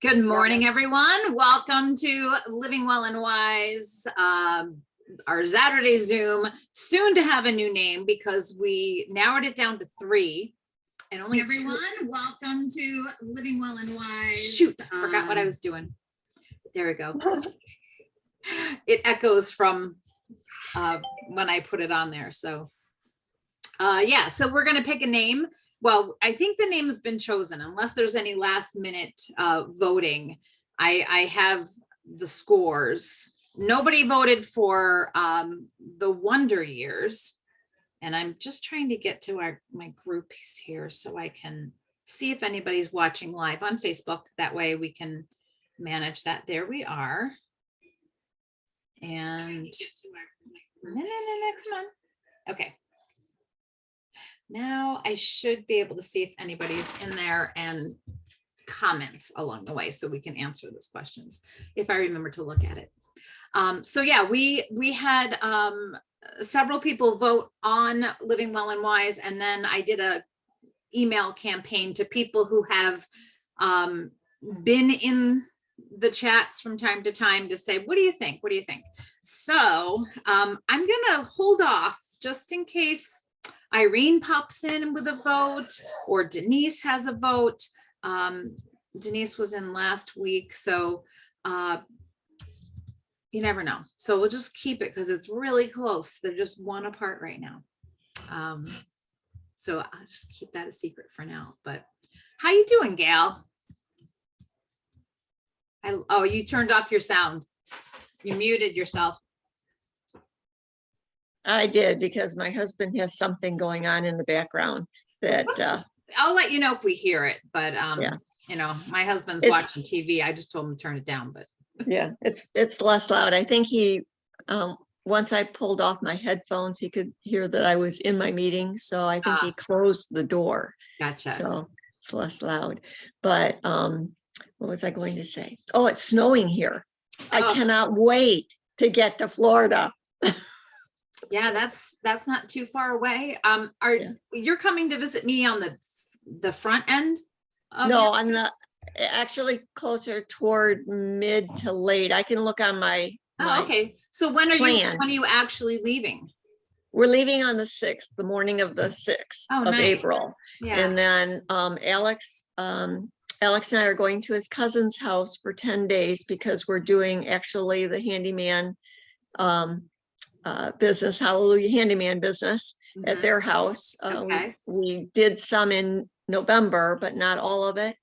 Good morning, everyone. Welcome to Living Well and Wise, our Saturday Zoom, soon to have a new name because we narrowed it down to 3. And only everyone, welcome to Living Well and Wise. Shoot, I forgot what I was doing. There we go. It echoes from when I put it on there. So yeah, so we're going to pick a name. Well, I think the name has been chosen unless there's any last minute voting. I have the scores. Nobody voted for the Wonder Years. And I'm just trying to get to my groups here so I can see if anybody's watching live on Facebook. That way we can manage that. There we are. And no, come on. Okay. Now I should be able to see if anybody's in there and comments along the way so we can answer those questions if I remember to look at it. So yeah, we had several people vote on Living Well and Wise, and then I did a email campaign to people who have been in the chats from time to time to say, what do you think? What do you think? So I'm gonna hold off just in case Irene pops in with a vote or Denise has a vote. Denise was in last week, so you never know. So we'll just keep it because it's really close. They're just one apart right now. So I'll just keep that a secret for now. But how you doing, Gal? Oh, you turned off your sound. You muted yourself. I did because my husband has something going on in the background that I'll let you know if we hear it, but yeah. You know, my husband's watching TV. I just told him to turn it down, but yeah, it's less loud. I think he once I pulled off my headphones, he could hear that I was in my meeting. So I think he closed the door. Gotcha. So it's less loud. But what was I going to say? Oh, it's snowing here. I cannot wait to get to Florida. Yeah, that's not too far away. You're coming to visit me on the front end? No, on the actually closer toward mid to late. I can look on my okay. So when are you actually leaving? We're leaving on the 6th, the morning of the 6th of nice. April. Yeah. And then Alex and I are going to his cousin's house for 10 days because we're doing actually the handyman business, Hallelujah Handyman business at their house. Okay. We did some in November, but not all of it.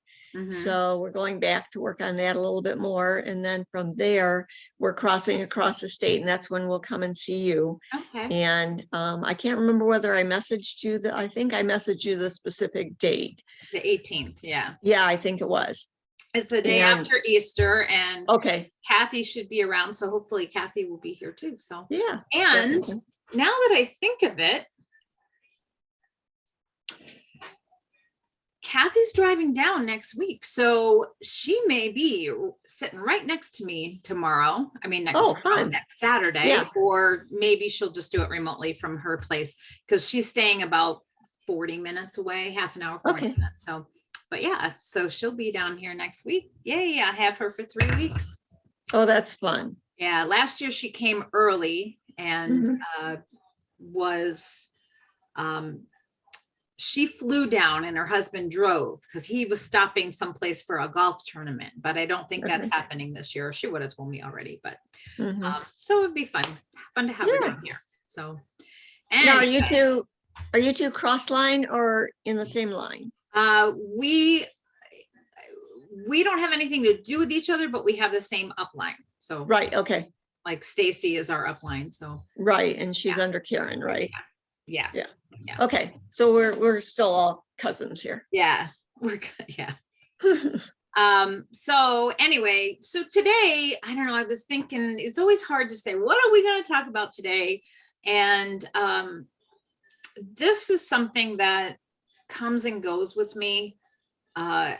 So we're going back to work on that a little bit more. And then from there, we're crossing across the state, and that's when we'll come and see you. Okay. And I can't remember whether I messaged you I think I messaged you the specific date. The 18th. Yeah. Yeah, I think it was. It's the day after Easter, and okay. Kathy should be around. So hopefully Kathy will be here too. So yeah. And definitely. Now that I think of it, Kathy's driving down next week. So she may be sitting right next to me tomorrow. I mean, next Saturday, or maybe she'll just do it remotely from her place because she's staying about 40 minutes away, half an hour, 40 minutes. So, but yeah, so she'll be down here next week. Yay, I have her for 3 weeks. Oh, that's fun. Yeah, last year she came early and she flew down and her husband drove because he was stopping someplace for a golf tournament, but I don't think that's happening this year. She would have told me already, but so it would be fun to have her down here. So, and now are you two cross line or in the same line? We don't have anything to do with each other, but we have the same upline. So right, okay. Like Stacy is our upline. So right, and she's under Karen, right? Yeah. Okay, so we're still all cousins here. Yeah, we're good. Yeah. So anyway, so today, I don't know, I was thinking it's always hard to say, what are we going to talk about today? And this is something that comes and goes with me. And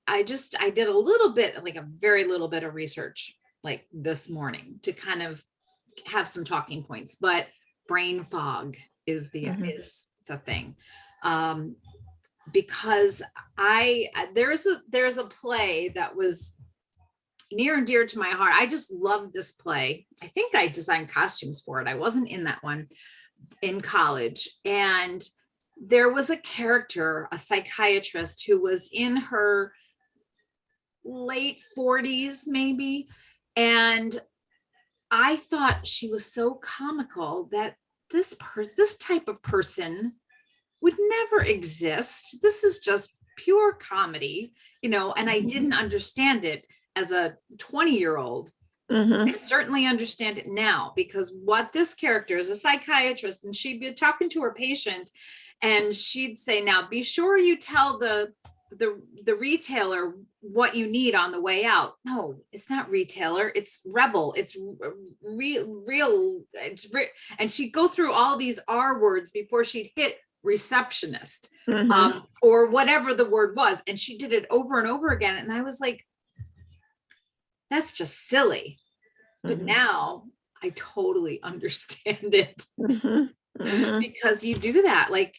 I did a little bit, like a very little bit of research like this morning to kind of have some talking points, but brain fog is the thing. because there's a play that was near and dear to my heart. I just loved this play. I think I designed costumes for it. I wasn't in that one in college. And there was a character, a psychiatrist, who was in her late 40s, maybe. And I thought she was so comical that this type of person would never exist. This is just pure comedy, and I didn't understand it as a 20-year-old. I certainly understand it now, because what this character is, a psychiatrist, and she'd be talking to her patient and she'd say, now be sure you tell the retailer what you need on the way out. No, it's not retailer, it's rebel, it's real. And she'd go through all these R words before she'd hit receptionist, or whatever the word was. And she did it over and over again. And I was like, that's just silly. But now I totally understand it, because you do that. Like,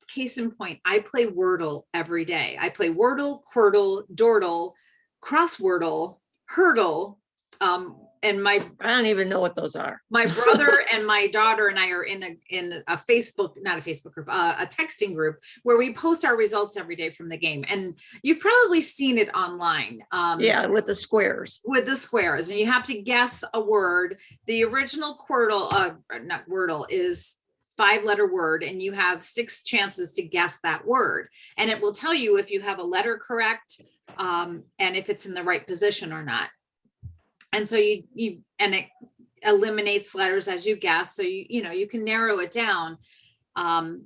case in point, I play Wordle every day. I play Wordle, Quirtle, Dordle, Crosswordle, Hurdle, and I don't even know what those are. My brother and my daughter and I are in a Facebook, not a Facebook group, a texting group where we post our results every day from the game. And you've probably seen it online. Yeah, with the squares. With the squares, and you have to guess a word. The original Quirtle, not Wordle, is 5-letter word, and you have 6 chances to guess that word. And it will tell you if you have a letter correct, and if it's in the right position or not. And so and it eliminates letters as you guess. So you can narrow it down. And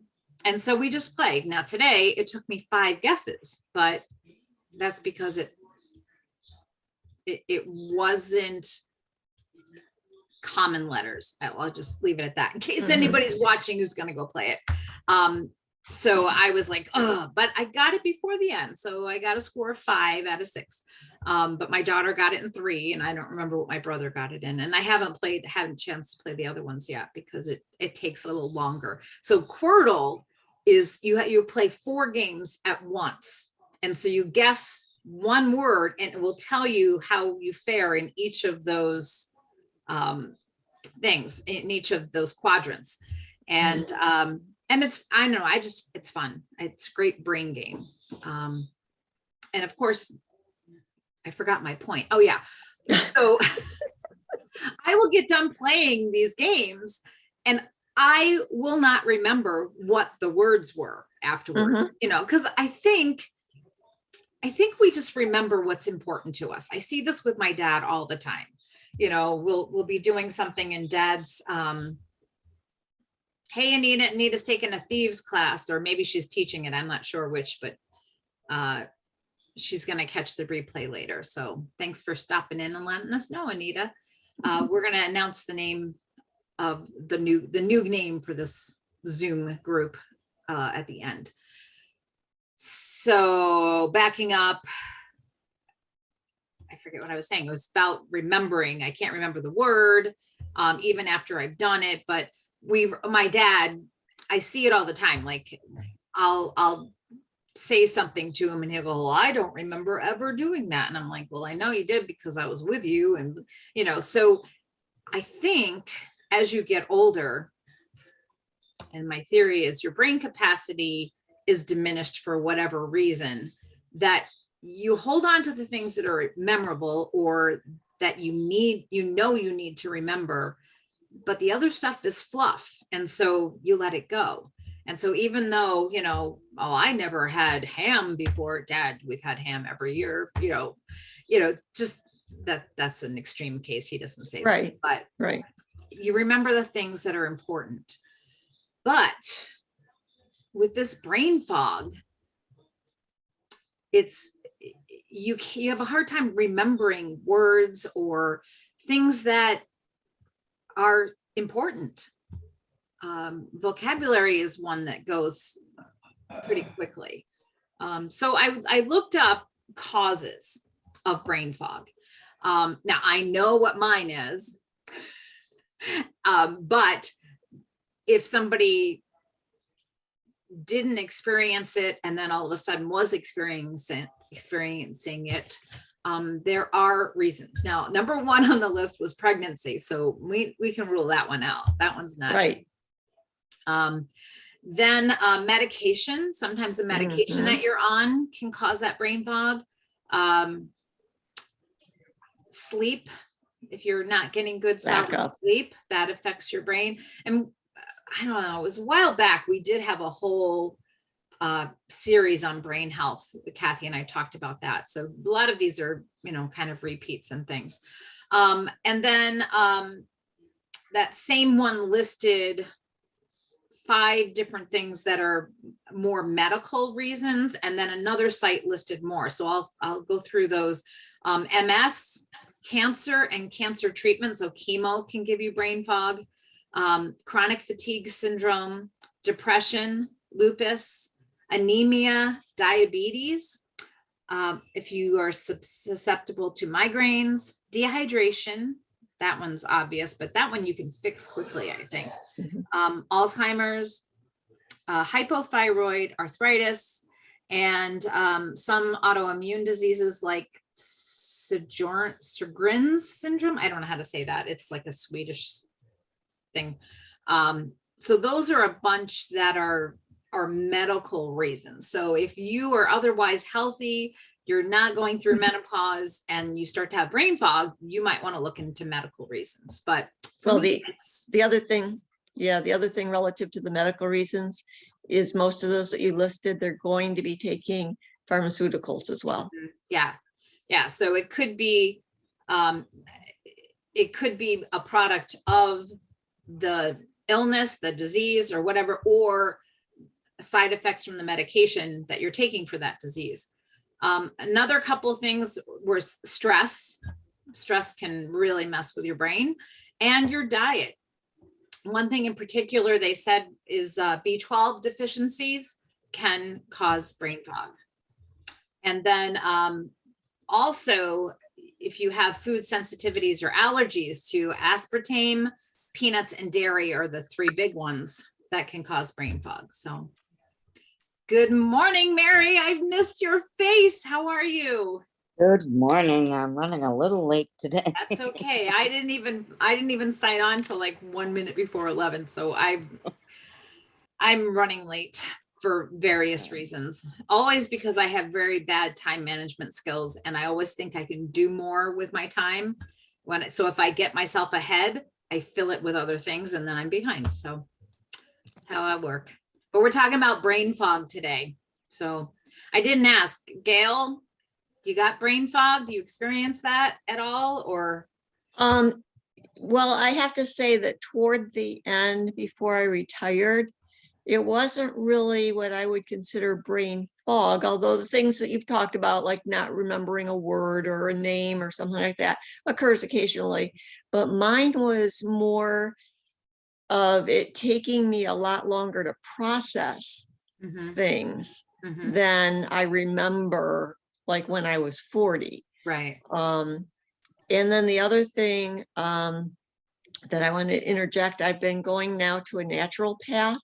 so we just play. Now today it took me 5 guesses, but that's because it wasn't common letters. I'll just leave it at that in case anybody's watching who's going to go play it. So I was like, oh, but I got it before the end. So I got a score of 5 out of 6. But my daughter got it in 3, and I don't remember what my brother got it in. And I haven't had a chance to play the other ones yet, because it takes a little longer. So Quirtle is you play 4 games at once. And so you guess one word, and it will tell you how you fare in each of those things, in each of those quadrants. And it's, I don't know, it's fun. It's a great brain game. And of course, I forgot my point. Oh yeah. So I will get done playing these games and I will not remember what the words were afterward, because I think we just remember what's important to us. I see this with my dad all the time. We'll be doing something and Dad's, hey, Anita's taking a thieves class, or maybe she's teaching it. I'm not sure which, but she's going to catch the replay later. So thanks for stopping in and letting us know, Anita. We're going to announce the name of the new name for this Zoom group at the end. So backing up, I forget what I was saying. It was about remembering. I can't remember the word, even after I've done it, but my dad, I see it all the time. Like I'll say something to him and he'll go, well, I don't remember ever doing that. And I'm like, well, I know you did because I was with you. And, so I think as you get older, and my theory is your brain capacity is diminished for whatever reason, that you hold on to the things that are memorable or that you need to remember, but the other stuff is fluff. And so you let it go. And so even though, I never had ham before, Dad, we've had ham every year, just that's an extreme case. He doesn't say right, that, but right. You remember the things that are important. But with this brain fog, you have a hard time remembering words or things that are important. Vocabulary is one that goes pretty quickly. So I looked up causes of brain fog. Now I know what mine is, but if somebody didn't experience it and then all of a sudden was experiencing it, there are reasons. Now, number one on the list was pregnancy. So we can rule that one out. That one's not. Right. Then medication, sometimes the medication that you're on can cause that brain fog. Sleep, if you're not getting good solid sleep, that affects your brain. And I don't know, it was a while back, we did have a whole series on brain health. Kathy and I talked about that. So a lot of these are, kind of repeats and things. And then that same one listed 5 different things that are more medical reasons. And then another site listed more. So I'll go through those. MS, cancer and cancer treatment. So chemo can give you brain fog, chronic fatigue syndrome, depression, lupus, anemia, diabetes. If you are susceptible to migraines, dehydration, that one's obvious, but that one you can fix quickly, I think. Alzheimer's, hypothyroid, arthritis, and some autoimmune diseases like Sjogren's syndrome. I don't know how to say that. It's like a Swedish thing. So those are a bunch that are medical reasons. So if you are otherwise healthy, you're not going through menopause and you start to have brain fog, you might want to look into medical reasons. But the other thing relative to the medical reasons is most of those that you listed, they're going to be taking pharmaceuticals as well. Yeah. So it could be a product of the illness, the disease, or whatever, or side effects from the medication that you're taking for that disease. Another couple of things were stress. Stress can really mess with your brain and your diet. One thing in particular they said is B12 deficiencies can cause brain fog. And then also, if you have food sensitivities or allergies to aspartame, peanuts, and dairy are the 3 big ones that can cause brain fog. So good morning, Mary. I've missed your face. How are you? Good morning. I'm running a little late today. That's okay. I didn't even sign on till like 1 minute before 11. So I'm running late for various reasons, always because I have very bad time management skills. And I always think I can do more with my time so if I get myself ahead, I fill it with other things and then I'm behind. So that's how I work. But we're talking about brain fog today. So I didn't ask, Gail, you got brain fog? Do you experience that at all? Or well, I have to say that toward the end, before I retired, it wasn't really what I would consider brain fog, although the things that you've talked about, like not remembering a word or a name or something like that, occurs occasionally. But mine was more of it taking me a lot longer to process things than I remember, like when I was 40. Right. And then the other thing that I want to interject, I've been going now to a natural path,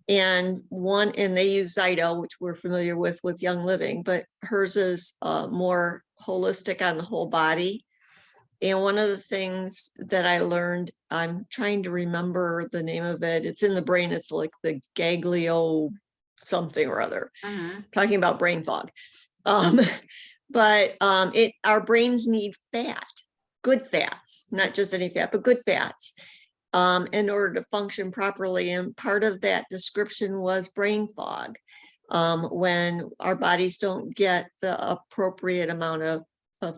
and they use Zyto, which we're familiar with Young Living, but hers is more holistic on the whole body. And one of the things that I learned, I'm trying to remember the name of it. It's in the brain. It's like the ganglio something or other, talking about brain fog. But our brains need fat, good fats, not just any fat, but good fats, in order to function properly. And part of that description was brain fog, when our bodies don't get the appropriate amount of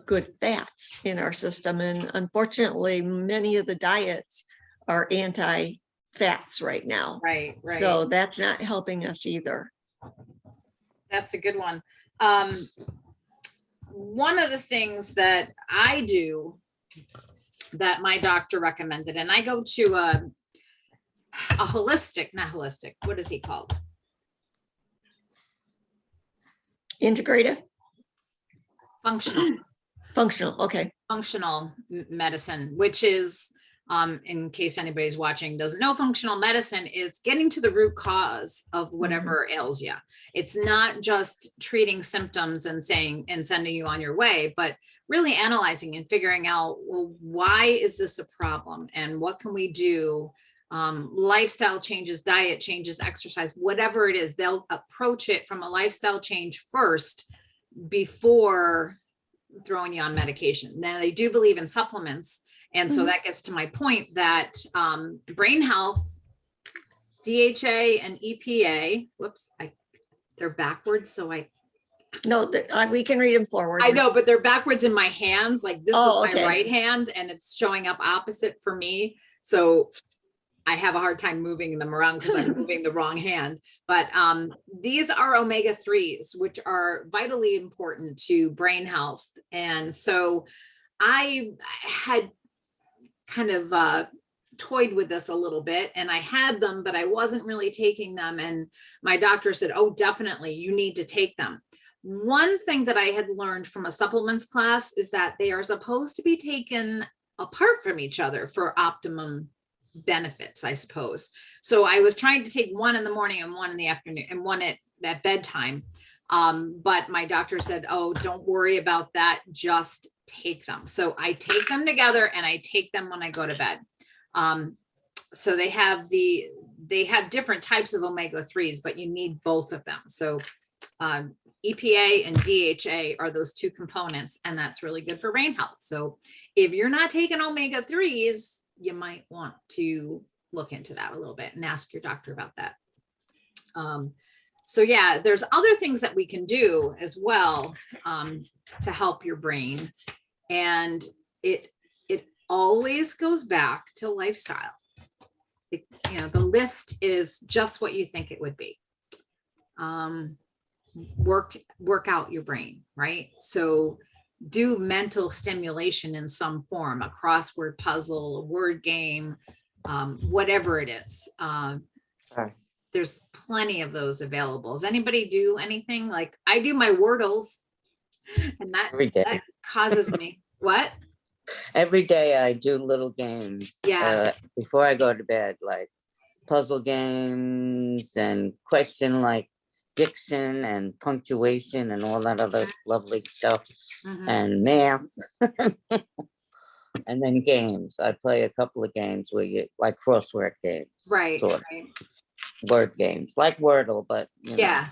good fats in our system. And unfortunately, many of the diets are anti-fats right now. Right. So that's not helping us either. That's a good one. One of the things that I do that my doctor recommended, and I go to a holistic, not holistic, what is he called? Integrative? Functional. Functional, okay. Functional medicine, which is in case anybody's watching doesn't know, functional medicine is getting to the root cause of whatever ails you. It's not just treating symptoms and saying and sending you on your way, but really analyzing and figuring out, well, why is this a problem and what can we do? Lifestyle changes, diet changes, exercise, whatever it is, they'll approach it from a lifestyle change first before throwing you on medication. Now they do believe in supplements. And so that gets to my point that brain health, DHA and EPA, whoops, they're backwards. So No, we can read them forward. I know, but they're backwards in my hands. Like this is my okay. right hand and it's showing up opposite for me. So I have a hard time moving them around because I'm moving the wrong hand. But these are omega-3s, which are vitally important to brain health. And so I had kind of toyed with this a little bit and I had them, but I wasn't really taking them. And my doctor said, oh, definitely, you need to take them. One thing that I had learned from a supplements class is that they are supposed to be taken apart from each other for optimum benefits, I suppose. So I was trying to take one in the morning and one in the afternoon and one at bedtime. But my doctor said, oh, don't worry about that. Just take them. So I take them together and I take them when I go to bed. So they have different types of omega-3s, but you need both of them. So EPA and DHA are those two components, and that's really good for brain health. So if you're not taking omega-3s, you might want to look into that a little bit and ask your doctor about that. So yeah, there's other things that we can do as well to help your brain. And it always goes back to lifestyle. The list is just what you think it would be. Work out your brain, right? So do mental stimulation in some form, a crossword puzzle, a word game, whatever it is. There's plenty of those available. Does anybody do anything? Like I do my Wordles and that causes me what? Every day I do little games. Yeah. Before I go to bed, like puzzle games and question like diction and punctuation and all that other lovely stuff. And math. And then games. I play a couple of games where you like crossword games. Right. Sort of. Word games like Wordle, but yeah,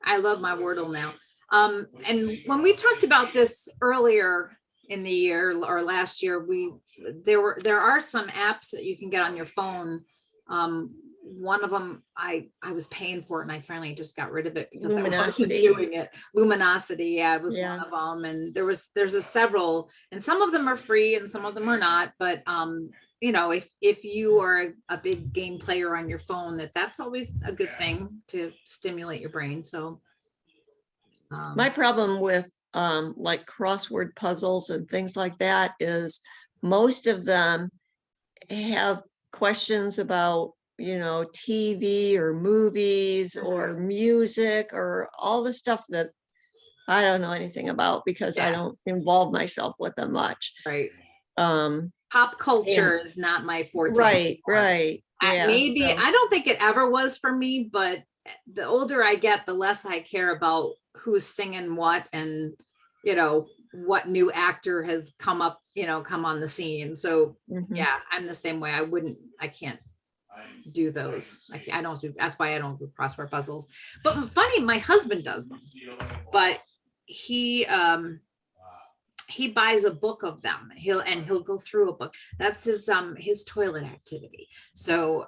I love my Wordle now. And when we talked about this earlier in the year or last year, there are some apps that you can get on your phone. One of them I was paying for it and I finally just got rid of it because I wasn't doing it. Luminosity, yeah, it was one of them. And there's several, and some of them are free and some of them are not. But if you are a big game player on your phone, that's always a good thing to stimulate your brain. So my problem with like crossword puzzles and things like that is most of them have questions about TV or movies or music or all the stuff that I don't know anything about because I don't involve myself with them much. Right. Pop culture is not my forte. Right. Yeah, maybe I don't think it ever was for me, but the older I get, the less I care about who's singing what and what new actor has come on the scene. So yeah, I'm the same way. I can't do those. I don't do, that's why I don't do crossword puzzles. But funny, my husband does them, but he buys a book of them. He'll go through a book. That's his toilet activity. So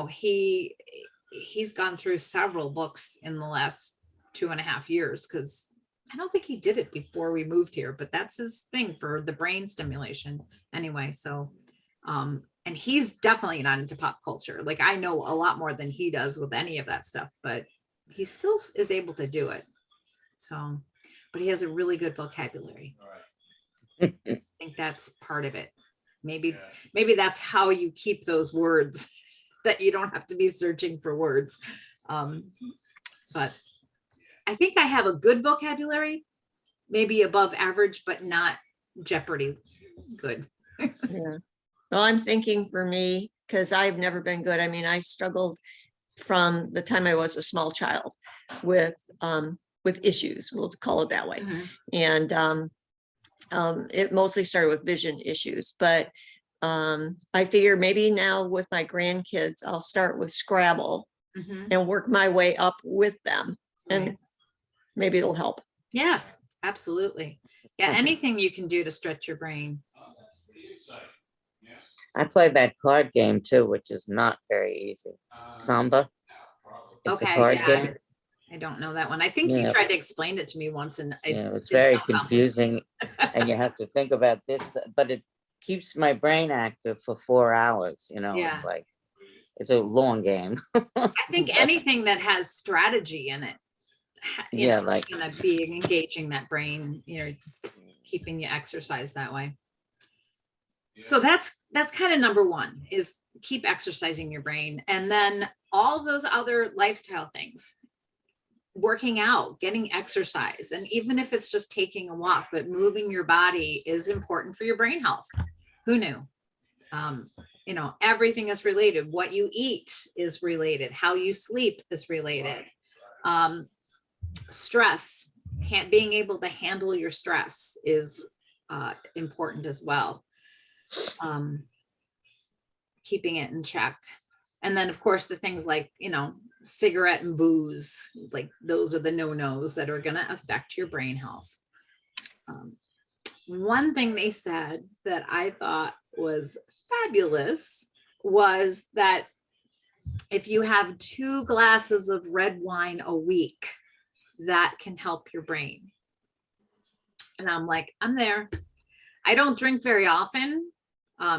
he's gone through several books in the last 2.5 years because I don't think he did it before we moved here, but that's his thing for the brain stimulation anyway. So and he's definitely not into pop culture. Like I know a lot more than he does with any of that stuff, but he still is able to do it. So, but he has a really good vocabulary. I think that's part of it. Maybe that's how you keep those words that you don't have to be searching for words. But I think I have a good vocabulary, maybe above average, but not Jeopardy good. Yeah. Well, I'm thinking for me, because I've never been good. I mean, I struggled from the time I was a small child with issues, we'll call it that way. Mhm. And it mostly started with vision issues, but I figure maybe now with my grandkids, I'll start with Scrabble Mhm. and work my way up with them, and Right. maybe it'll help. Yeah, absolutely. Yeah, anything you can do to stretch your brain. I play that card game too, which is not very easy. Samba. It's a Okay, card yeah. game. I don't know that one. I think you Yeah, tried to explain it to me once and it yeah, it's did very sound complicated. confusing, and you have to think about this, but it keeps my brain active for 4 hours. Yeah. It's like it's a long game. I think anything that has strategy in it, Yeah, is like gonna be engaging that brain, keeping you exercise that way. So that's kind of number one, is keep exercising your brain. And then all those other lifestyle things, working out, getting exercise, and even if it's just taking a walk, but moving your body is important for your brain health. Who knew? Everything is related. What you eat is related. How you sleep is related. Stress, being able to handle your stress is important as well. Keeping it in check. And then of course the things like, cigarette and booze, like those are the no-nos that are going to affect your brain health. One thing they said that I thought was fabulous was that if you have 2 glasses of red wine a week, that can help your brain. And I'm like, I'm there. I don't drink very often.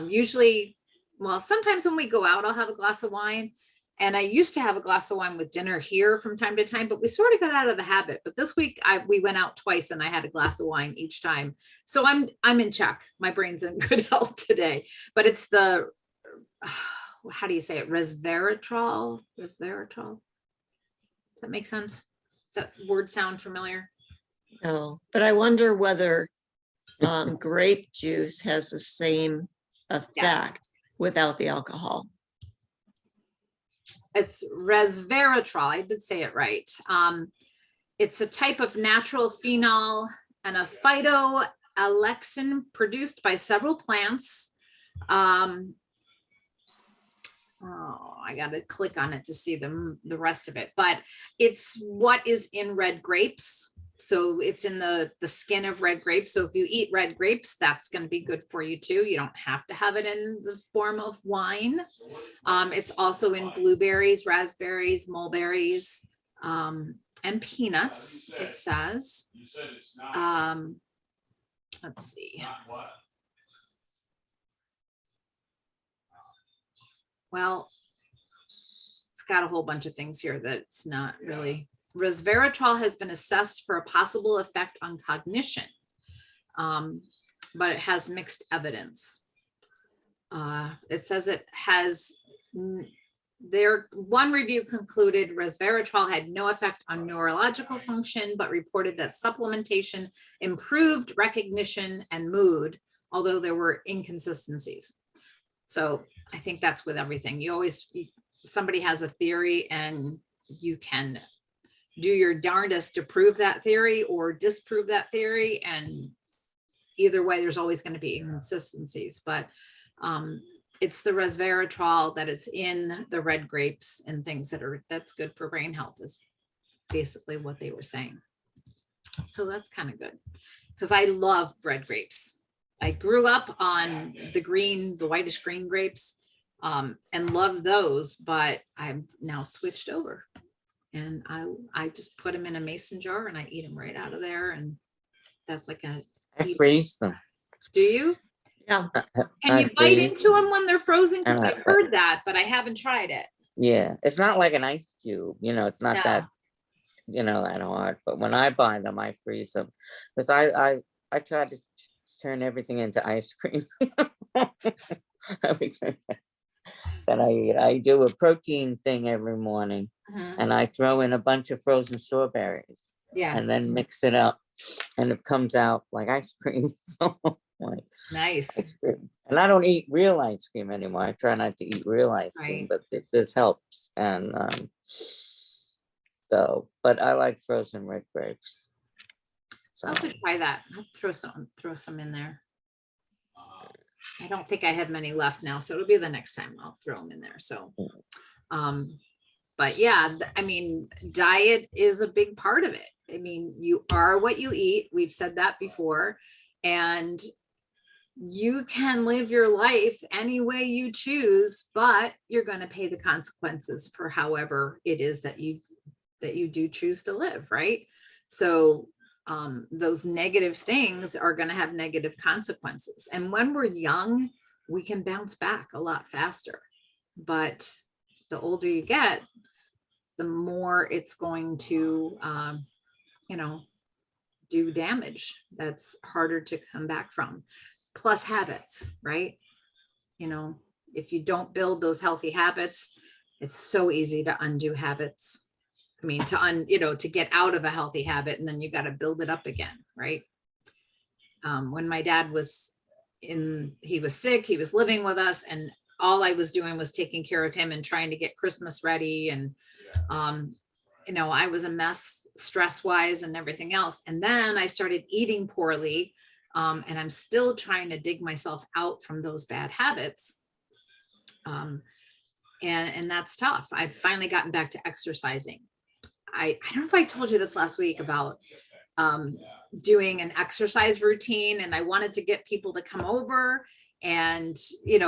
Usually, well, sometimes when we go out, I'll have a glass of wine. And I used to have a glass of wine with dinner here from time to time, but we sort of got out of the habit. But this week we went out twice and I had a glass of wine each time. So I'm in check. My brain's in good health today. But it's the, how do you say it? Resveratrol? Resveratrol? Does that make sense? Does that word sound familiar? No, but I wonder whether grape juice has the same effect without the alcohol. It's resveratrol. I did say it right. It's a type of natural phenol and a phytoalexin produced by several plants. I got to click on it to see the rest of it, but it's what is in red grapes. So it's in the skin of red grapes. So if you eat red grapes, that's going to be good for you too. You don't have to have it in the form of wine. It's also in blueberries, raspberries, mulberries, and peanuts, it says. Let's see. Well, it's got a whole bunch of things here that it's not really. Resveratrol has been assessed for a possible effect on cognition, but it has mixed evidence. It says it has, one review concluded resveratrol had no effect on neurological function, but reported that supplementation improved recognition and mood, although there were inconsistencies. So I think that's with everything. Somebody has a theory and you can do your darndest to prove that theory or disprove that theory. And either way, there's always going to be inconsistencies, but it's the resveratrol that is in the red grapes and things that's good for brain health is basically what they were saying. So that's kind of good because I love red grapes. I grew up on the whitish green grapes and love those, but I've now switched over and I just put them in a mason jar and I eat them right out of there. And that's like I freeze them. Do you? Yeah. Can you bite into them when they're frozen? Because I've heard that, but I haven't tried it. Yeah, it's not like an ice cube, it's not that, that hard. But when I buy them, I freeze them because I try to turn everything into ice cream. Everything that I eat. I do a protein thing every morning and I throw in a bunch of frozen strawberries and then mix it up and it comes out like ice cream. So like Nice. ice cream. And I don't eat real ice cream anymore. I try not to eat real ice cream, Right. but this helps. And so, but I like frozen red grapes. So I'll have to try that. I'll throw some in there. I don't think I have many left now, so it'll be the next time I'll throw them in there. So, but yeah, I mean, diet is a big part of it. I mean, you are what you eat. We've said that before, and you can live your life any way you choose, but you're going to pay the consequences for however it is that you do choose to live, right? So those negative things are going to have negative consequences. And when we're young, we can bounce back a lot faster. But the older you get, the more it's going to, do damage that's harder to come back from. Plus habits, right? If you don't build those healthy habits, it's so easy to undo habits. I mean, to get out of a healthy habit, and then you got to build it up again, right? When my dad he was sick, he was living with us, and all I was doing was taking care of him and trying to get Christmas ready. And, I was a mess stress-wise and everything else. And then I started eating poorly, and I'm still trying to dig myself out from those bad habits. And that's tough. I've finally gotten back to exercising. I don't know if I told you this last week about doing an exercise routine, and I wanted to get people to come over and,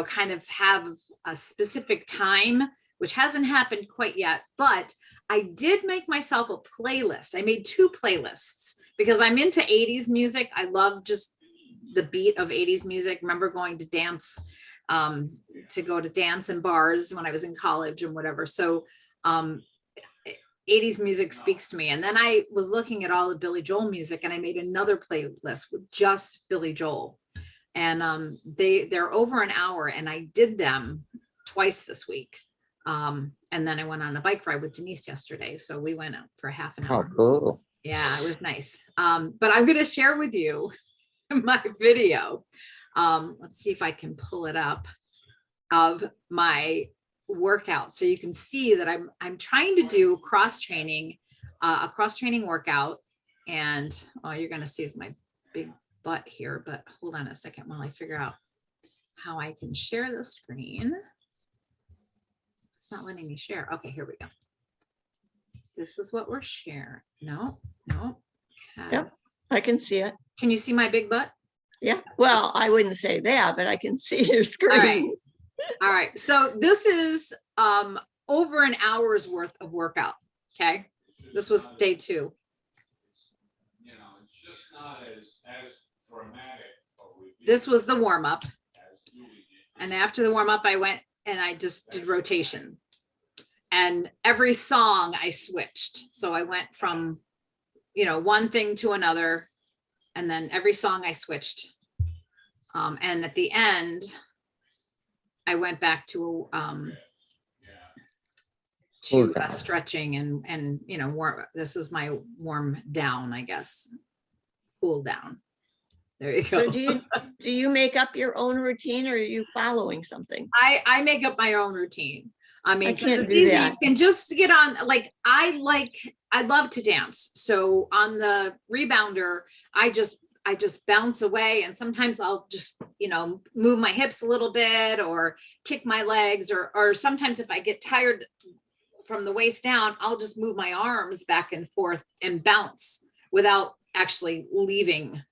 kind of have a specific time, which hasn't happened quite yet, but I did make myself a playlist. I made 2 playlists because I'm into 80s music. I love just the beat of 80s music. Remember going to dance, to go to dance in bars when I was in college and whatever. So, 80s music speaks to me. And then I was looking at all the Billy Joel music, and I made another playlist with just Billy Joel. And they're over an hour, and I did them twice this week. And then I went on a bike ride with Denise yesterday. So we went out for half an hour. oh, cool. Yeah, it was nice. But I'm going to share with you my video. Let's see if I can pull it up, of my workout, so you can see that I'm trying to do a cross training workout. And all you're going to see is my big butt here, but hold on a second while I figure out how I can share the screen. It's not letting me share. Okay, here we go. This is what we're sharing. No. Okay. Yep, I can see it. Can you see my big butt? Yeah, well, I wouldn't say that, but I can see your screen. All right. So this is over an hour's worth of workout. Okay. This was day 2. It's just not as dramatic. This was the warm up. And after the warm up, I went and I just did rotation. And every song I switched. So I went from, one thing to another. And then every song I switched. And at the end, I went back to stretching and warm. This was my warm down, I guess. Cool down. There you go. So do you make up your own routine, or are you following something? I make up my own routine. I mean, I can't it's do easy. that. You can just get on, I love to dance. So on the rebounder, I just bounce away, and sometimes I'll just, move my hips a little bit or kick my legs, or sometimes if I get tired from the waist down, I'll just move my arms back and forth and bounce without actually leaving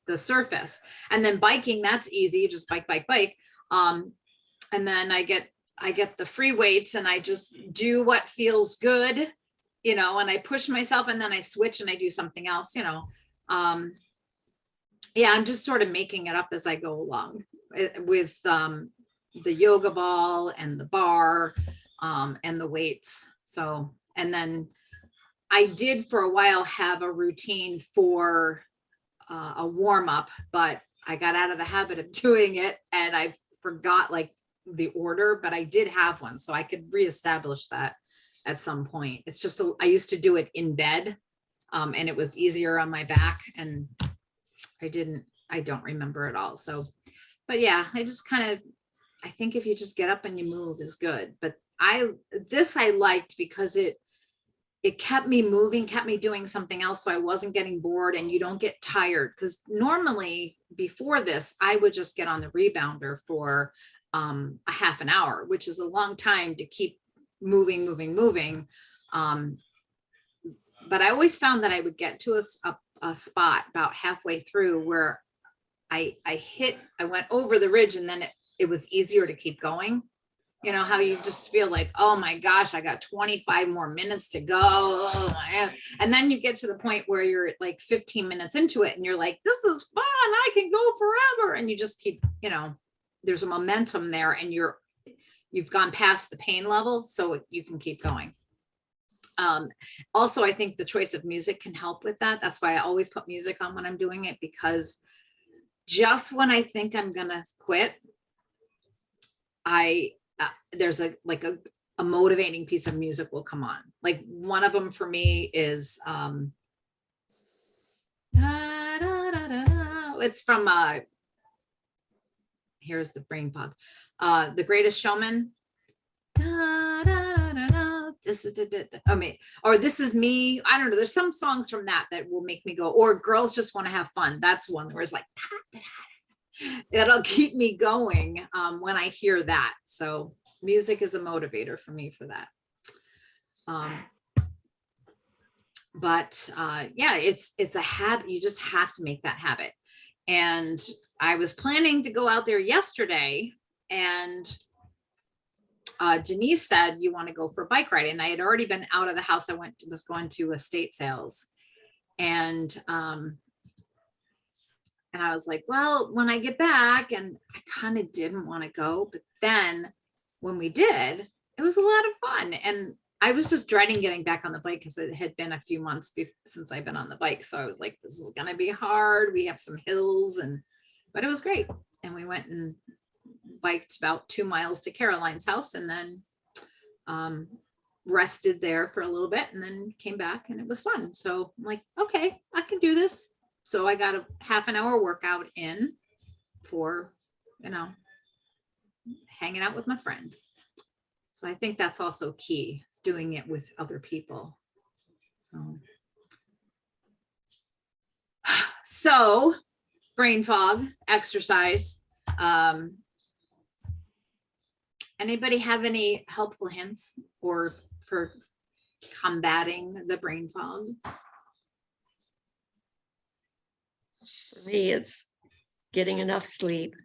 the surface. And then biking, that's easy. Just bike. And then I get the free weights, and I just do what feels good, and I push myself, and then I switch and I do something else, yeah, I'm just sort of making it up as I go along with the yoga ball and the bar and the weights. So, and then I did for a while have a routine for a warm up, but I got out of the habit of doing it, and I forgot the order, but I did have one, so I could reestablish that at some point. It's just I used to do it in bed, and it was easier on my back, and I didn't I don't remember it all. So, but yeah, I think if you just get up and you move is good. But I liked because it kept me moving, kept me doing something else. So I wasn't getting bored, and you don't get tired. Because normally before this, I would just get on the rebounder for a half an hour, which is a long time to keep moving. But I always found that I would get to a spot about halfway through where I went over the ridge, and then it was easier to keep going. You know how you just feel like, oh my gosh, I got 25 more minutes to go. Oh, and then you get to the point where you're like 15 minutes into it and you're like, this is fun. I can go forever. And you just keep, there's a momentum there, and you've gone past the pain level, so you can keep going. Also, I think the choice of music can help with that. That's why I always put music on when I'm doing it, because just when I think I'm gonna quit, there's a motivating piece of music will come on. Like one of them for me is it's from here's the brain fog, The Greatest Showman. This is or This Is Me. I don't know, there's some songs from that will make me go, or Girls Just Want to Have Fun. That's one where it's like it'll keep me going when I hear that. So music is a motivator for me for that. But yeah, it's a habit. You just have to make that habit. And I was planning to go out there yesterday, and Denise said, you want to go for a bike ride? And I had already been out of the house. I was going to estate sales, and I was like, well, when I get back, and I kind of didn't want to go, but then when we did, it was a lot of fun. And I was just dreading getting back on the bike because it had been a few months since I've been on the bike. So I was like, this is going to be hard. We have some hills, but it was great. And we went and biked about 2 miles to Caroline's house, and then rested there for a little bit, and then came back, and it was fun. So I'm like, okay, I can do this. So I got a half an hour workout in for, hanging out with my friend. So I think that's also key, is doing it with other people. So brain fog, exercise. Anybody have any helpful hints or for combating the brain fog? For me, it's getting enough sleep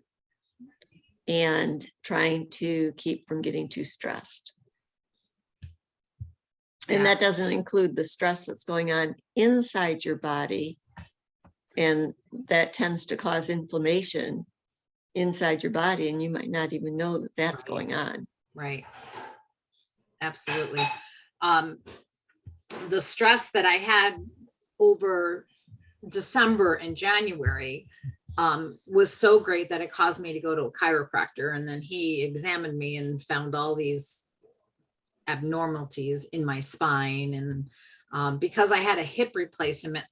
and trying to keep from getting too stressed. And that doesn't include the stress that's going on inside your body. And that tends to cause inflammation inside your body, and you might not even know that that's going on. Right. Absolutely. The stress that I had over December and January was so great that it caused me to go to a chiropractor, and then he examined me and found all these abnormalities in my spine. And because I had a hip replacement,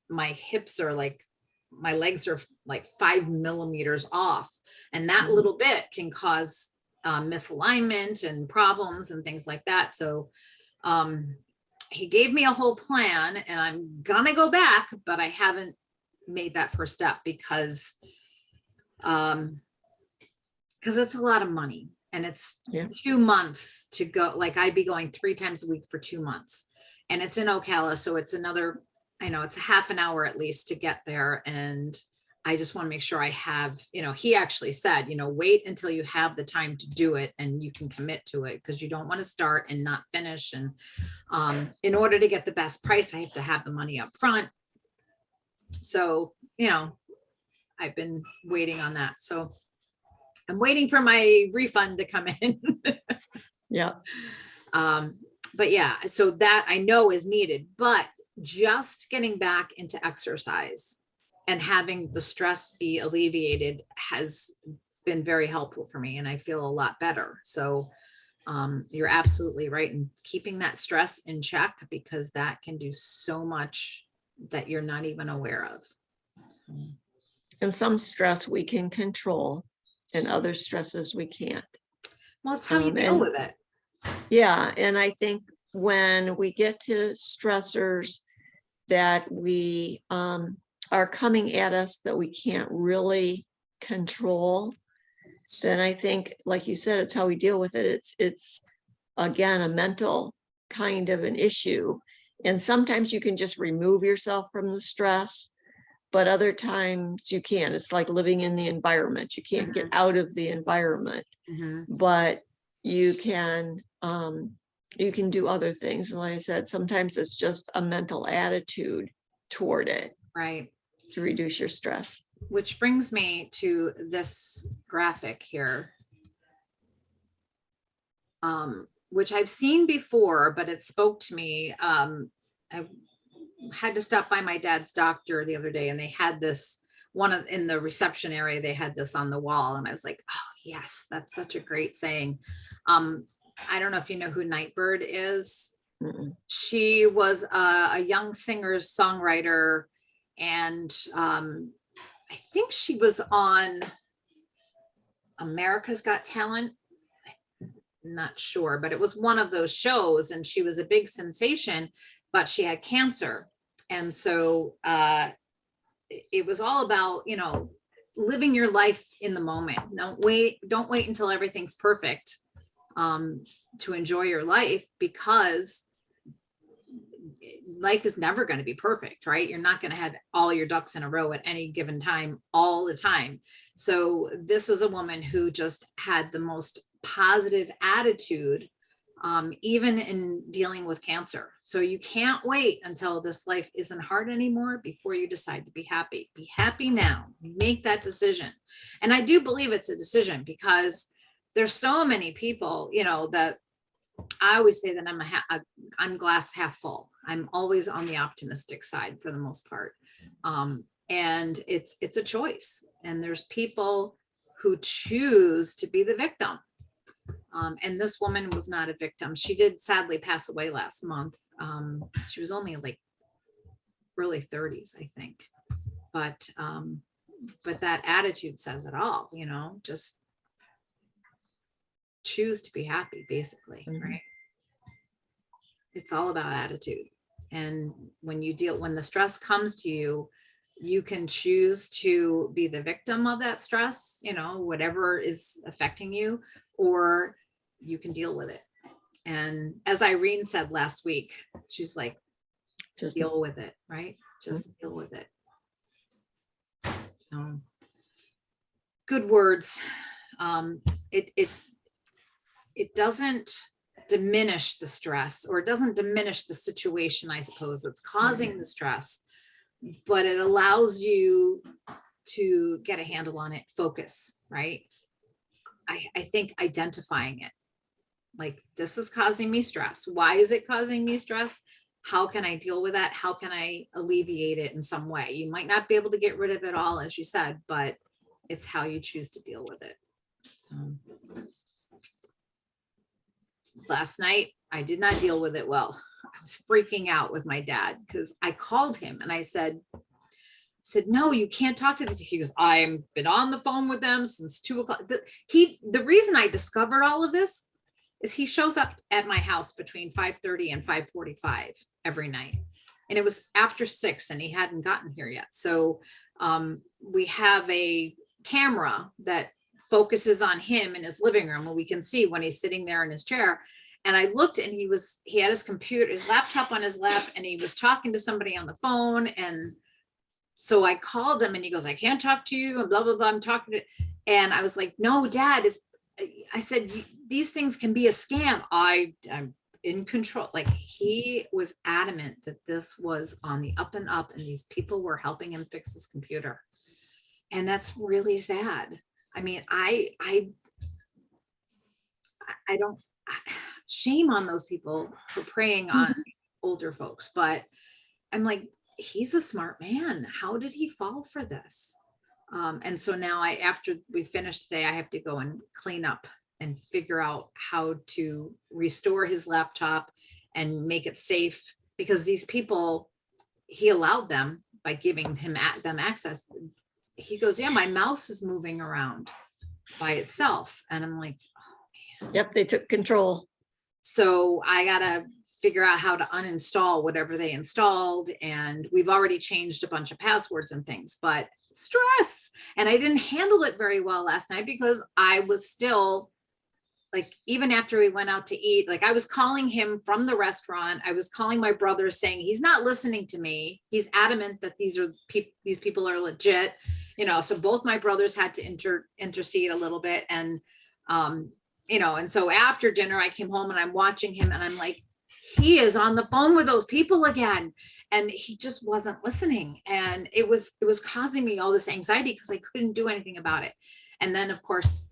my hips are like, my legs are like 5 millimeters off, and that little bit can cause misalignment and problems and things like that. So he gave me a whole plan, and I'm gonna go back, but I haven't made that first step because it's a lot of money, and it's 2 months to go. Like I'd be going 3 times a week for 2 months, and it's in Ocala. So it's another, it's a half an hour at least to get there. And I just want to make sure I have, he actually said, wait until you have the time to do it and you can commit to it, because you don't want to start and not finish. And in order to get the best price, I have to have the money up front. So, I've been waiting on that. So I'm waiting for my refund to come in. Yeah. But yeah, so that I know is needed, but just getting back into exercise and having the stress be alleviated has been very helpful for me, and I feel a lot better. So you're absolutely right in keeping that stress in check, because that can do so much that you're not even aware of. So. And some stress we can control and other stresses we can't. Well, it's how you deal And- with it. Yeah, and I think when we get to stressors that we are coming at us that we can't really control, then I think, like you said, it's how we deal with it. It's again a mental kind of an issue. And sometimes you can just remove yourself from the stress, but other times you can't. It's like living in the environment. You can't get out of the environment, Mhm. but you can do other things. And like I said, sometimes it's just a mental attitude toward it Right. to reduce your stress. Which brings me to this graphic here. Which I've seen before, but it spoke to me. I had to stop by my dad's doctor the other day, and they had this in the reception area, they had this on the wall, and I was like, oh yes, that's such a great saying. I don't know if you know who Nightbird is. Mm-mm. She was a young singer songwriter, and I think she was on America's Got Talent. I'm not sure, but it was one of those shows, and she was a big sensation, but she had cancer. And so it was all about, living your life in the moment. Don't wait until everything's perfect to enjoy your life, because life is never going to be perfect, right? You're not going to have all your ducks in a row at any given time, all the time. So this is a woman who just had the most positive attitude, even in dealing with cancer. So you can't wait until this life isn't hard anymore before you decide to be happy. Be happy now. Make that decision. And I do believe it's a decision, because there's so many people, that I always say that I'm glass half full. I'm always on the optimistic side for the most part. And it's a choice. And there's people who choose to be the victim. And this woman was not a victim. She did sadly pass away last month. She was only like early 30s, I think. But that attitude says it all, just choose to be happy, basically, right? It's all about attitude. And when the stress comes to you, you can choose to be the victim of that stress, whatever is affecting you, or you can deal with it. And as Irene said last week, she's like, just deal with it, right? Just deal with it. So good words. It doesn't diminish the stress, or it doesn't diminish the situation, I suppose, that's causing the stress, but it allows you to get a handle on it, focus, right? I think identifying it, like, this is causing me stress. Why is it causing me stress? How can I deal with that? How can I alleviate it in some way? You might not be able to get rid of it all, as you said, but it's how you choose to deal with it. So, last night, I did not deal with it well. I was freaking out with my dad, because I called him and I said, no, you can't talk to this. He goes, I've been on the phone with them since 2:00. The reason I discovered all of this is he shows up at my house between 5:30 and 5:45 every night. And it was after 6 and he hadn't gotten here yet. So we have a camera that focuses on him in his living room, and we can see when he's sitting there in his chair. And I looked, and he had his laptop on his lap, and he was talking to somebody on the phone. And so I called him, and he goes, I can't talk to you, and blah, blah, blah. I'm talking to, and I was like, no, Dad, I said, these things can be a scam. I'm in control. Like, he was adamant that this was on the up and up, and these people were helping him fix his computer. And that's really sad. I mean, I don't, shame on those people for preying on older folks, but I'm like, he's a smart man. How did he fall for this? And so now after we finish today, I have to go and clean up and figure out how to restore his laptop and make it safe, because these people, he allowed them by giving them access. he goes, yeah, my mouse is moving around by itself. And I'm like, Yep, they took control. so I gotta figure out how to uninstall whatever they installed. And we've already changed a bunch of passwords and things, but stress. And I didn't handle it very well last night because I was still like, even after we went out to eat, like I was calling him from the restaurant. I was calling my brother saying, he's not listening to me. He's adamant that these people are legit, so both my brothers had to intercede a little bit. And, and so after dinner, I came home and I'm watching him and I'm like, he is on the phone with those people again. And he just wasn't listening. And it was causing me all this anxiety because I couldn't do anything about it. And then of course,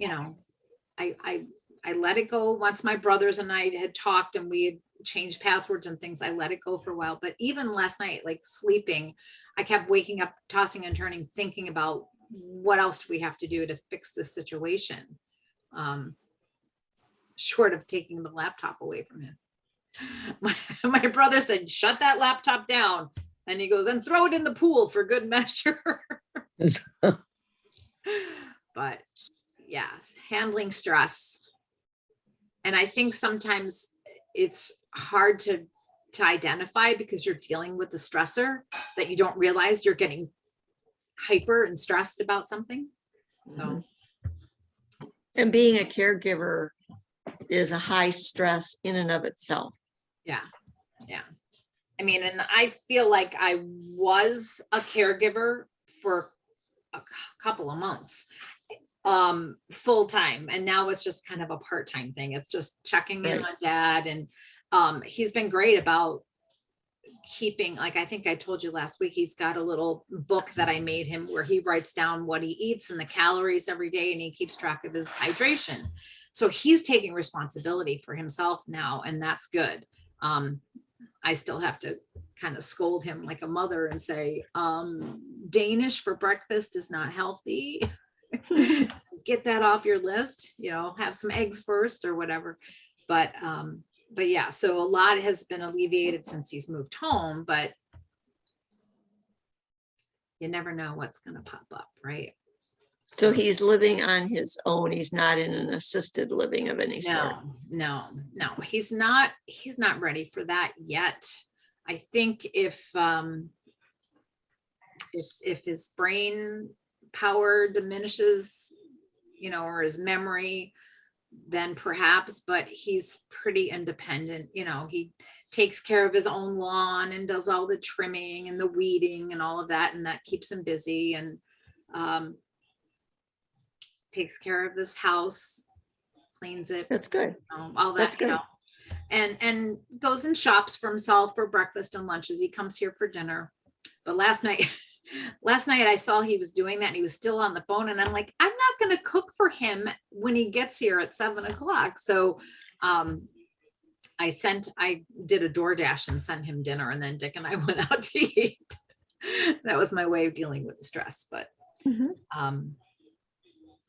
I let it go once my brothers and I had talked and we had changed passwords and things. I let it go for a while. But even last night, like sleeping, I kept waking up, tossing and turning, thinking about what else do we have to do to fix this situation, short of taking the laptop away from him. My brother said, shut that laptop down. And he goes, and throw it in the pool for good measure. But yes, handling stress. And I think sometimes it's hard to identify because you're dealing with the stressor that you don't realize you're getting hyper and stressed about something. So. And being a caregiver is a high stress in and of itself. Yeah. Yeah. I mean, and I feel like I was a caregiver for a couple of months, full time. And now it's just kind of a part-time thing. It's just checking in on dad. And he's been great about keeping, like, I think I told you last week, he's got a little book that I made him where he writes down what he eats and the calories every day, and he keeps track of his hydration. So he's taking responsibility for himself now, and that's good. I still have to kind of scold him like a mother and say, Danish for breakfast is not healthy. Get that off your list, have some eggs first or whatever. But yeah, so a lot has been alleviated since he's moved home, but you never know what's going to pop up, right? So he's living on his own. He's not in an assisted living of any sort. No, he's not ready for that yet. I think if his brain power diminishes, or his memory, then perhaps, but he's pretty independent. He takes care of his own lawn and does all the trimming and the weeding and all of that. And that keeps him busy, and takes care of his house, cleans it. That's good. All that, That's good. And goes and shops for himself for breakfast and lunches. He comes here for dinner. But last night I saw he was doing that and he was still on the phone, and I'm like, I'm not going to cook for him when he gets here at 7:00. So I did a DoorDash and sent him dinner, and then Dick and I went out to eat. That was my way of dealing with the stress. But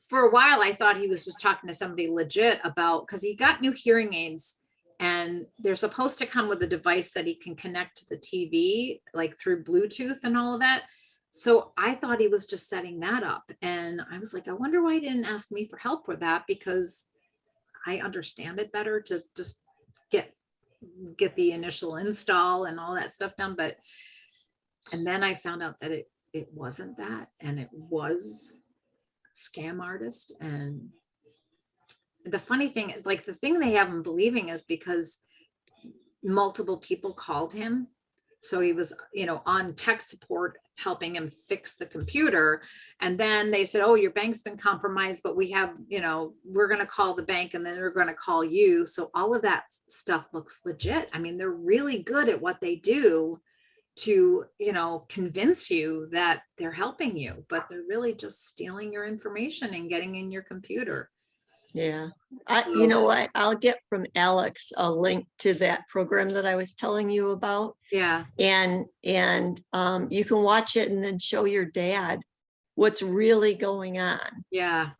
for a while I thought he was just talking to somebody legit about, because he got new hearing aids and they're supposed to come with a device that he can connect to the TV, like through Bluetooth and all of that. So I thought he was just setting that up. And I was like, I wonder why he didn't ask me for help with that, because I understand it better to just get the initial install and all that stuff done. And then I found out that it wasn't that, and it was scam artist. And the funny thing, like the thing they have him believing is because multiple people called him. So he was, on tech support helping him fix the computer. And then they said, oh, your bank's been compromised, but we have, we're going to call the bank and then they're going to call you. So all of that stuff looks legit. I mean, they're really good at what they do to, convince you that they're helping you, but they're really just stealing your information and getting in your computer. Yeah. You know what? I'll get from Alex a link to that program that I was telling you about. Yeah. And you can watch it and then show your dad what's really going on. Yeah.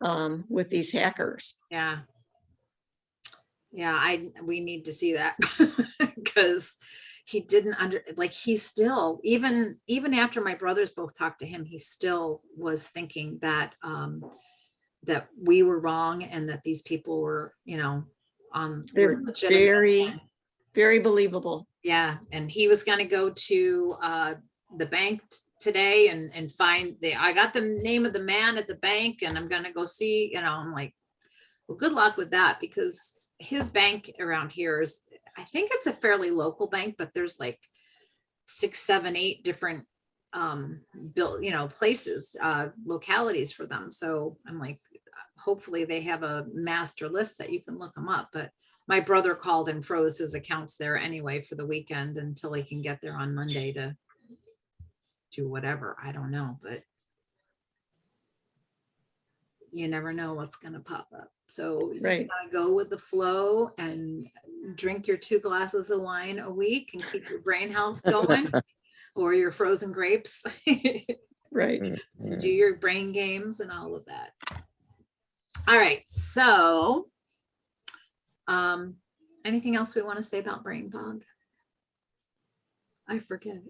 With these hackers. Yeah. Yeah. We need to see that because he didn't like, he still, even after my brothers both talked to him, he still was thinking that, that we were wrong and that these people were, They're were legitimate. very believable. Yeah, and he was gonna go to the bank today and find I got the name of the man at the bank, and I'm gonna go see, I'm like, well, good luck with that, because his bank around here is, I think it's a fairly local bank, but there's like 6, 7, 8 different built, places, localities for them. So I'm like, hopefully they have a master list that you can look them up. But my brother called and froze his accounts there anyway for the weekend until he can get there on Monday to do whatever. I don't know, but you never know what's going to pop up. So you just Right. gotta go with the flow and drink your 2 glasses of wine a week and keep your brain health going, or your frozen grapes. Right. Do your brain games and all of that. All right. So, anything else we want to say about brain fog? I forget.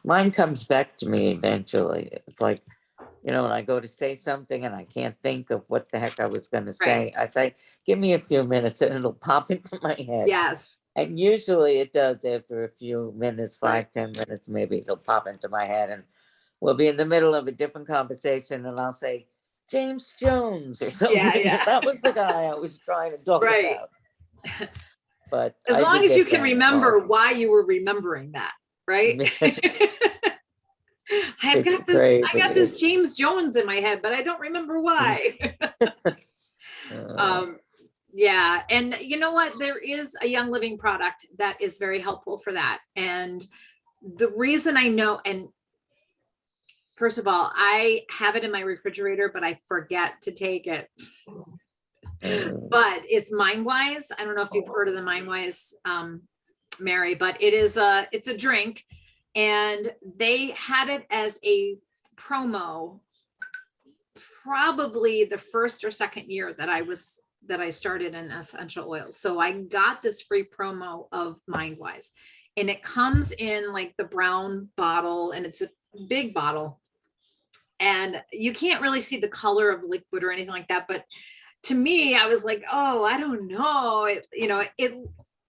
Mine comes back to me eventually. It's like, when I go to say something and I can't think of what the heck I was going to say, I say, give me a few minutes and it'll pop into my head. Yes. And usually it does after a few minutes, 5, Right. 10 minutes, maybe it'll pop into my head, and we'll be in the middle of a different conversation and I'll say, James Jones or something. Yeah. That was the guy I was trying to talk Right. about. But As I long do as you get can brain remember fog. why you were remembering that, right? I It's got crazy. this James Jones in my head, but I don't remember why. Yeah. And you know what? There is a Young Living product that is very helpful for that. And the reason I know, and first of all, I have it in my refrigerator, but I forget to take it. But it's MindWise. I don't know if you've heard of the MindWise, Mary, but it's a drink, and they had it as a promo probably the first or second year that I started in essential oils. So I got this free promo of MindWise, and it comes in like the brown bottle, and it's a big bottle, and you can't really see the color of liquid or anything like that. But to me, I was like, oh, I don't know. It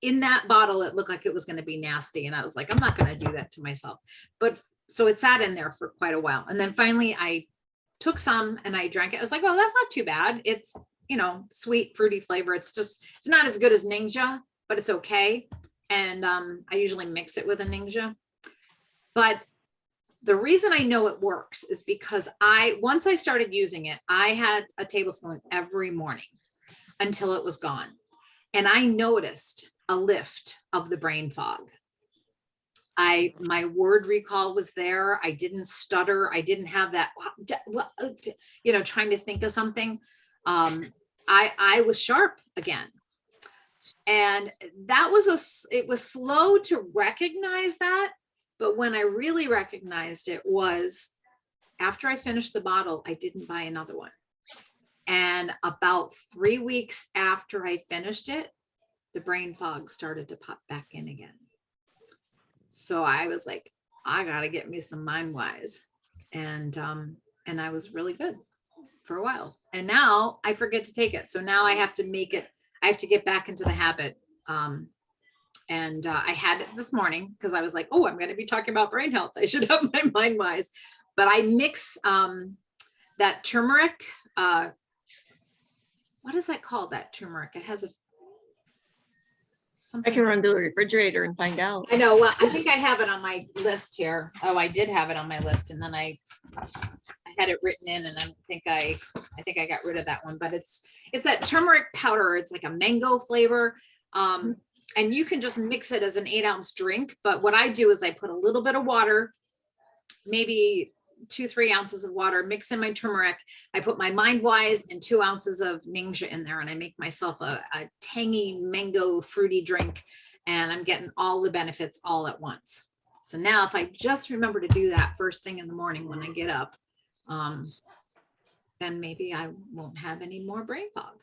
in that bottle, it looked like it was going to be nasty. And I was like, I'm not going to do that to myself. But so it sat in there for quite a while. And then finally I took some and I drank it. I was like, oh, that's not too bad. It's, sweet, fruity flavor. It's not as good as Ninja, but it's okay. And I usually mix it with a Ninja. But the reason I know it works is because once I started using it, I had a tablespoon every morning until it was gone. And I noticed a lift of the brain fog. My word recall was there. I didn't stutter. I didn't have that, trying to think of something. I was sharp again. And it was slow to recognize that. But when I really recognized it was after I finished the bottle, I didn't buy another one. And about 3 weeks after I finished it, the brain fog started to pop back in again. So I was like, I got to get me some MindWise. And I was really good for a while. And now I forget to take it. So now I have to get back into the habit. And I had it this morning because I was like, oh, I'm going to be talking about brain health. I should have my MindWise. But I mix that turmeric. What is that called? That turmeric? It has I can run to the refrigerator and find out. I know. Well, I think I have it on my list here. Oh, I did have it on my list, and then I had it written in, and I think I got rid of that one. But it's that turmeric powder. It's like a mango flavor. And you can just mix it as an 8-ounce drink. But what I do is I put a little bit of water, maybe 2-3 ounces of water, mix in my turmeric. I put my MindWise and 2 ounces of Ninja in there, and I make myself a tangy mango fruity drink, and I'm getting all the benefits all at once. So now if I just remember to do that first thing in the morning when I get up, then maybe I won't have any more brain fog.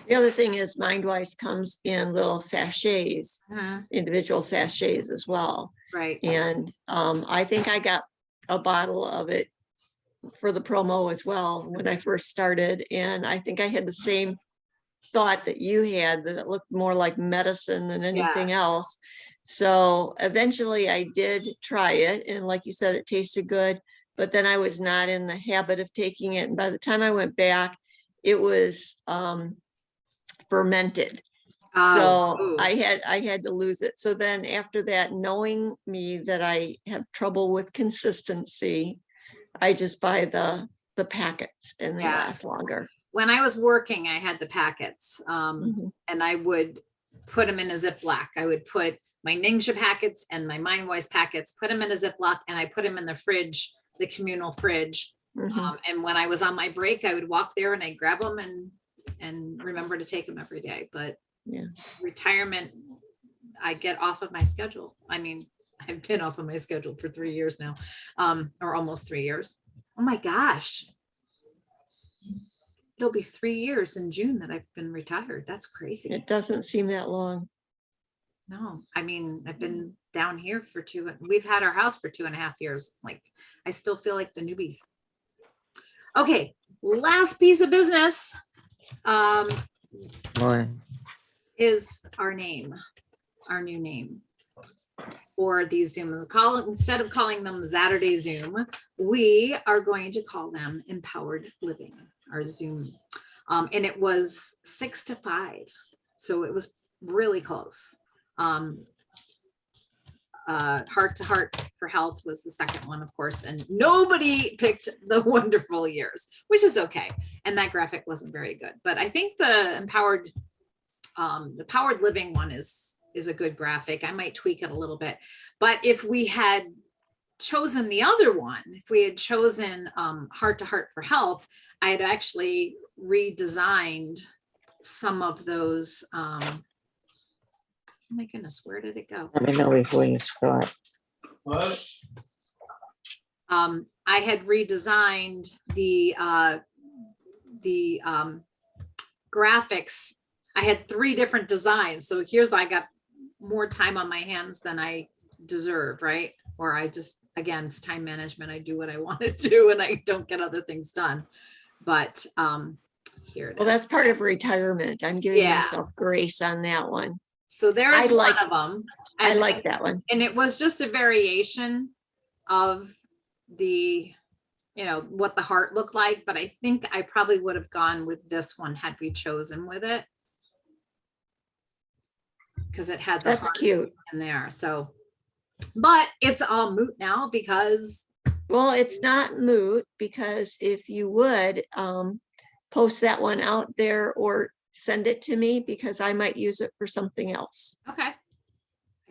The other thing is MindWise comes in little sachets, individual sachets as well. Right. And I think I got a bottle of it for the promo as well when I first started. And I think I had the same thought that you had, that it looked more like medicine than anything else. So eventually I did try it. And like you said, it tasted good, but then I was not in the habit of taking it. And by the time I went back, it was fermented. So ooh. I had to lose it. So then after that, knowing me that I have trouble with consistency, I just buy the packets and they last longer. When I was working, I had the packets, and I would put them in a Ziploc. I would put my Ningxia packets and my MindWise packets, put them in a Ziploc, and I put them in the fridge, the communal fridge. And when I was on my break, I would walk there and I'd grab them and remember to take them every day. But retirement, I get off of my schedule. I mean, I've been off of my schedule for 3 years now, or almost 3 years. Oh my gosh. It'll be 3 years in June that I've been retired. That's crazy. It doesn't seem that long. No, I mean, I've been down here for we've had our house for 2.5 years. Like, I still feel like the newbies. Okay, last piece of business is our name, our new name for these Zooms. Instead of calling them Saturday Zoom, we are going to call them Empowered Living, our Zoom. And it was 6 to 5. So it was really close. Heart to Heart for Health was the second one, of course, and nobody picked the Wonderful Years, which is okay. And that graphic wasn't very good, but I think the Powered Living one is a good graphic. I might tweak it a little bit, but if we had chosen the other one, if we had chosen Heart to Heart for Health, I had actually redesigned some of those. Oh my goodness, where did it go? Let me know before you start. What? I had redesigned the graphics. I had 3 different designs. So here's, I got more time on my hands than I deserve, right? Or I just, again, it's time management. I do what I want to do and I don't get other things done. But here it is. Well, that's part of retirement. I'm giving myself grace on that one. So there's one of them. I like that one. And it was just a variation of the, what the heart looked like. But I think I probably would have gone with this one had we chosen with it. Because it had the That's heart cute in there. So, but it's all moot now because. Well, it's not moot because if you would post that one out there or send it to me, because I might use it for something else. Okay, I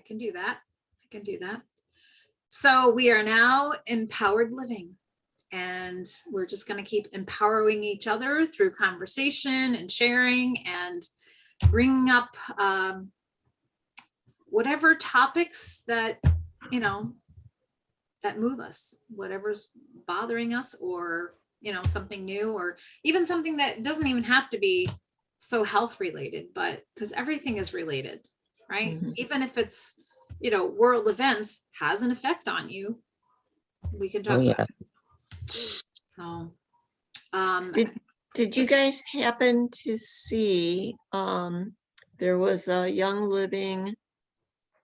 can do that. So we are now Empowered Living, and we're just going to keep empowering each other through conversation and sharing and bringing up whatever topics that, that move us, whatever's bothering us, or, something new, or even something that doesn't even have to be so health related, but because everything is related, right? Even if it's, world events has an effect on you, we can talk about it. So, did you guys happen to see, there was a Young Living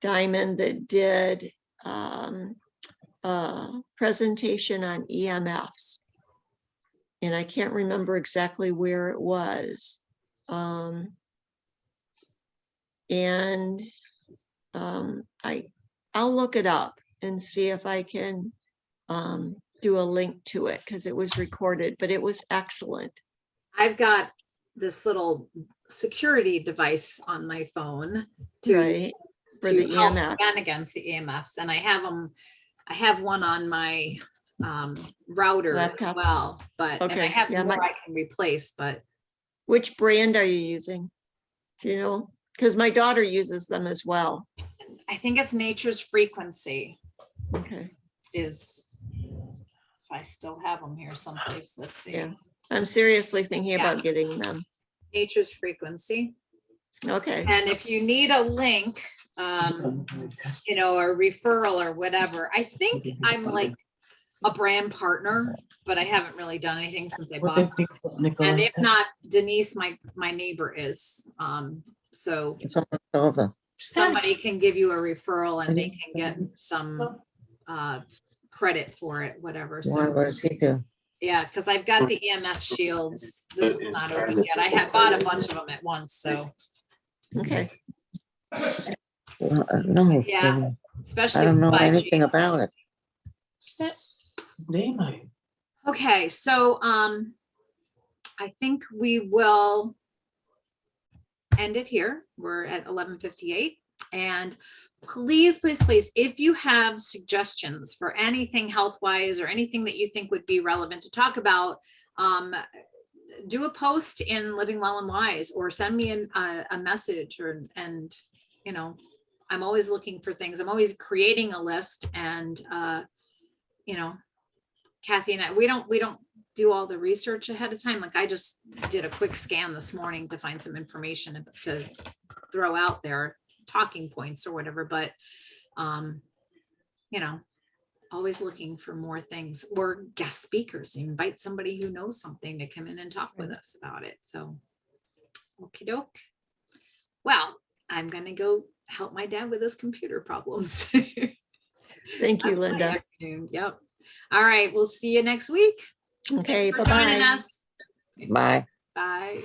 Diamond that did a presentation on EMFs, and I can't remember exactly where it was. I'll look it up and see if I can do a link to it, because it was recorded, but it was excellent. I've got this little security device on my phone to for the EMFs and against the EMFs, and I have one on my router laptop as well, but and I have more I can replace. But which brand are you using? Do you know? Because my daughter uses them as well. I think it's Nature's Frequency. Okay. Is I still have them here someplace. Let's see. Yeah. I'm seriously thinking Yeah. about getting them. Nature's Frequency. Okay, And if you need a link, you know, a referral or whatever, I think I'm like a brand partner, but I haven't really done anything since I bought them. And if not, Denise, my neighbor is, so It's almost over. somebody can give you a referral and they can get some credit for it, whatever. What So, does he do? yeah, because I've got the EMF shields. This one's not open yet. I had bought a bunch of them at once, so okay. Well, no. Yeah. Jimmy, especially I don't with know 5G. anything about it. Okay, so I think we will end it here. We're at 11:58. And please, please, please, if you have suggestions for anything health-wise or anything that you think would be relevant to talk about, do a post in Living Well and Wise or send me a message and you know, I'm always looking for things. I'm always creating a list and you know, Kathy and I, we don't do all the research ahead of time. Like I just did a quick scan this morning to find some information to throw out there, talking points or whatever, but you know, always looking for more things or guest speakers. Invite somebody who knows something to come in and talk with us about it. So, okie doke. Well, I'm gonna go help my dad with his computer problems. Thank you, That's my Linda. afternoon. Yep. All right. We'll see you next week. Okay, Thanks for joining bye-bye. us. Bye. Bye.